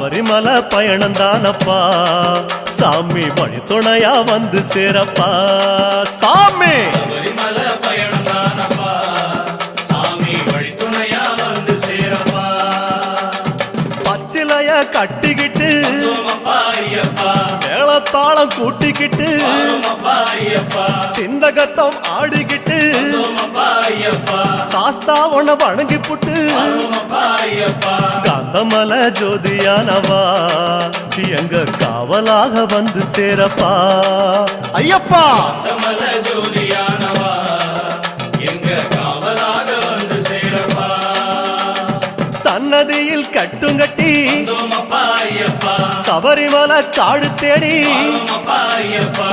சபரிமலை பயணம் தானப்பா சாமி வழி துணையா வந்து சேரப்பா சாமி சபரிமலை பயணம் தானப்பா சாமி வழி துணையா வந்து சேரப்பா பச்சிலைய கட்டிக்கிட்டு ஐயப்பா மேளத்தாளம் கூட்டிக்கிட்டு ஐயப்பா சிந்தகத்தம் ஆடிக்கிட்டு ஐயப்பா சாஸ்தாவன வணங்கி புட்டு ஐயப்பா காந்தமல ஜோதியானவா எங்க காவலாக வந்து சேரப்பா ஐயப்பா காந்தமல ஜோதியானவா எங்க காவலாக வந்து சேரப்பா சன்னதியில் கட்டுங்கட்டி ஐயப்பா சபரிமலை காடு தேடி ஐயப்பா